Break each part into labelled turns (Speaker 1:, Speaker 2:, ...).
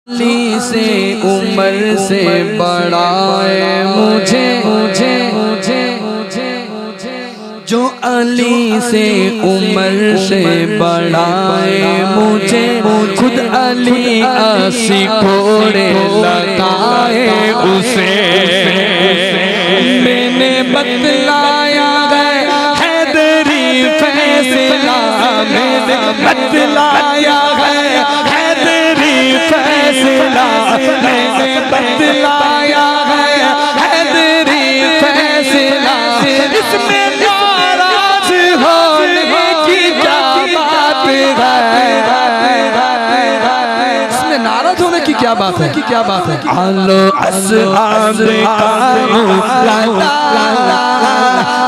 Speaker 1: अली से उम्र से बड़ा है मुझे मुझे मुझे जो अली से उम्र से बड़ा है मुझे खुद अली आसी घोड़े लगाए उसे मैंने बतलाया है हैदरी फैसला मैंने बतलाया है हैदरी फैसला मैंने बतलाया है हैदरी फैसला इसमें नाराज होने की क्या बात है इसमें नाराज होने की क्या बात है क्या बात है आलो अस्हाब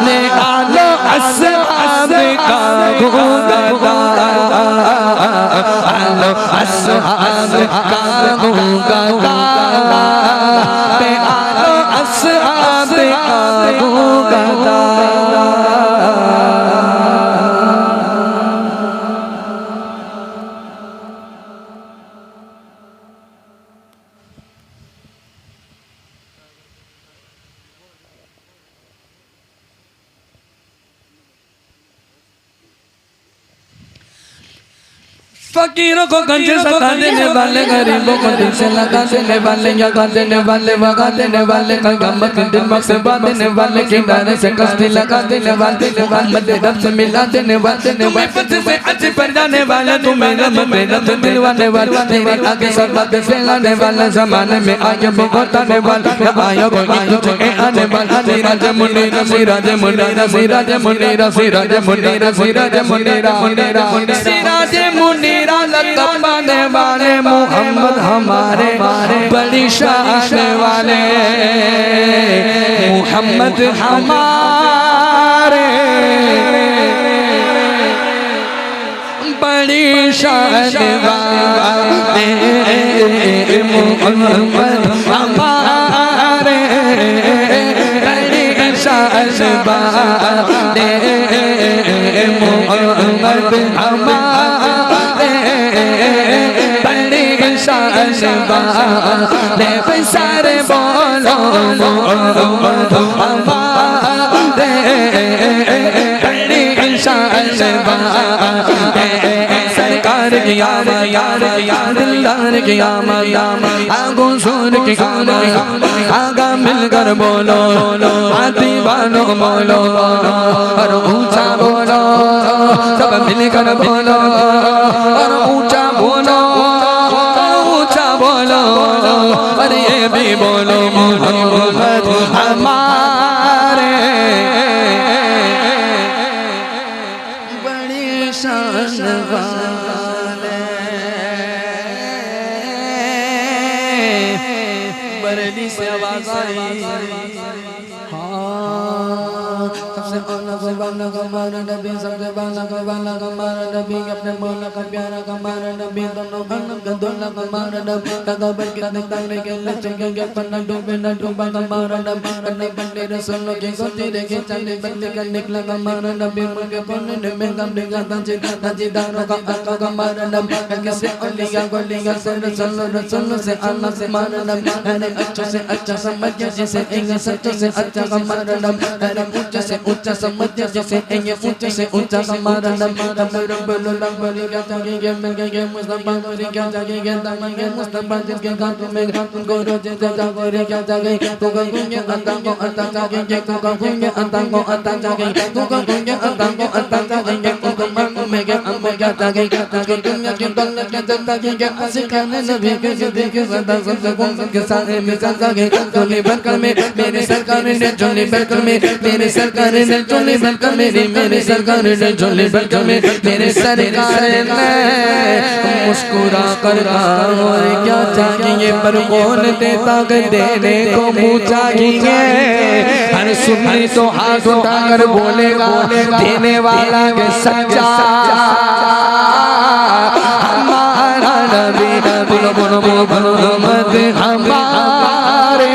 Speaker 1: ने आलो अस्हाब का गुदा आलो अस्हाब का गुदा पे आलो अस्हाब का गुदा फकीरों को गंज सका देने वाले गरीबों को दिल से लगा देने वाले जगा देने वाले वगा देने वाले कलगम के दिल में से बांध देने वाले किनारे से कश्ती लगा देने वाले मोहम्मद रब से मिला देने वाले तुम्हें पथ से अच्छे पर जाने वाले तुम्हें रब में रब दिलवाने वाले तेरे आगे सब बातें फैलाने वाले जमाने में आगे बहुत आने वाले आया कोई तुझे आने वाला सिराज मुनीरा सिराज मुनीरा सिराज मुनीरा सिराज मुनीरा सिराज मुनीरा सिराज मुनीरा लक़ब पाने वाले मोहम्मद हमारे बड़ी शान वाले मोहम्मद हमारे बड़ी शान वाले मोहम्मद हमारे बड़ी शान वाले मोहम्मद हमारे बड़ी सारे बोलो मोहम्मद हमारे बड़ी शान सरकार की आमद यार दिलदार की आमद आगो सुर की आमद आगा मिलकर बोलो दीवानो बोलो और ऊंचा बोलो सब मिलकर बोलो और ऊंचा बोलो बोलो अरे ये भी बोलो मोहम्मद हमारे बड़ी शान वाले बरेली से आवाज आई सबसे बाला का मारा नबी सबसे बाला का मारा नबी अपने मौला का प्यारा का मारा नबी दोनों आलम का दोला का मारा नबी कदबर के तारे के लचके के पन्ना डूबे न डूबा का मारा नबी बन्ने बन्ने रसूलों के गोती देखे चले बन्ने का निकला का मारा नबी मुझे पन्ने में गम निगा ताजी दारों का आका का मारा नबी किसे अलिया गोलिया से रसूलों से अल्लाह से मारा नबी अरे अच्छे से अच्छा समझ जिसे एक सच्चे से अच्छा का मारा नबी अरे ऊंचे से ऊंचा समझ जैसे ये ऊंचे से ऊंचा हमारा रब्बुल क्या चाहिए मिल गए मुस्तफा गोरी क्या चाहिए दमन के मुस्तफा जिसके गांठों में गोरो जैसे जागोरी क्या चाहिए तू गूंगे अता को अता चाहिए तू गूंगे अता को अता चाहिए तू गूंगे अता को अता चाहिए तू मन में क्या अम्मा क्या चाहिए दुनिया की दौलत के जनता की क्या सिखाने नबी के जिंदगी के सदा सबसे कौन के सारे में चाहिए चोली बरकर में मेरी सरकार ने चोली बरकर में मेरी सरकार ने चोली बरकर मेरी सरकार ने चोली बरकर में मेरे सरकार ने मुस्कुरा कर और क्या चाहिए पर कौन देता देने को मुँह चाहिए हर सुननी तो हाथ उठाकर बोलेगा देने वाला के सच्चा हमारा नबी बोलो बोलो बोलो मोहम्मद हमारे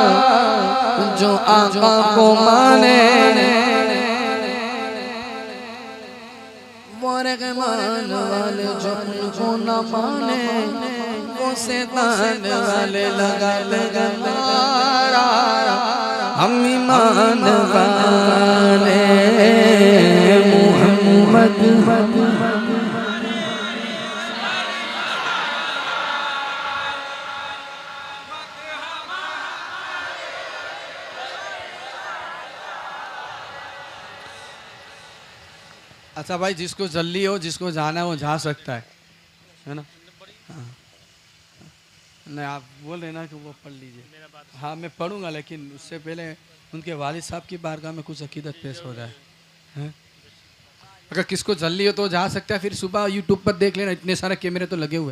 Speaker 1: आका को माने वो रहमान वाले जो उनको न माने वो शैतान वाले लगा लगा मारा हम ईमान वाले मोहम्मद अच्छा भाई, जिसको जल्दी हो, जिसको जाना है वो जा सकता है ना? हाँ। नहीं, आप बोल रहे ना कि वो पढ़ लीजिए। हाँ मैं पढ़ूंगा, लेकिन उससे पहले उनके वालिद साहब की बारगाह में कुछ अकीदत पेश हो जाए हैं? अगर किसको जल्दी हो तो जा सकता है, फिर सुबह यूट्यूब पर देख लेना, इतने सारे कैमरे तो लगे हुए।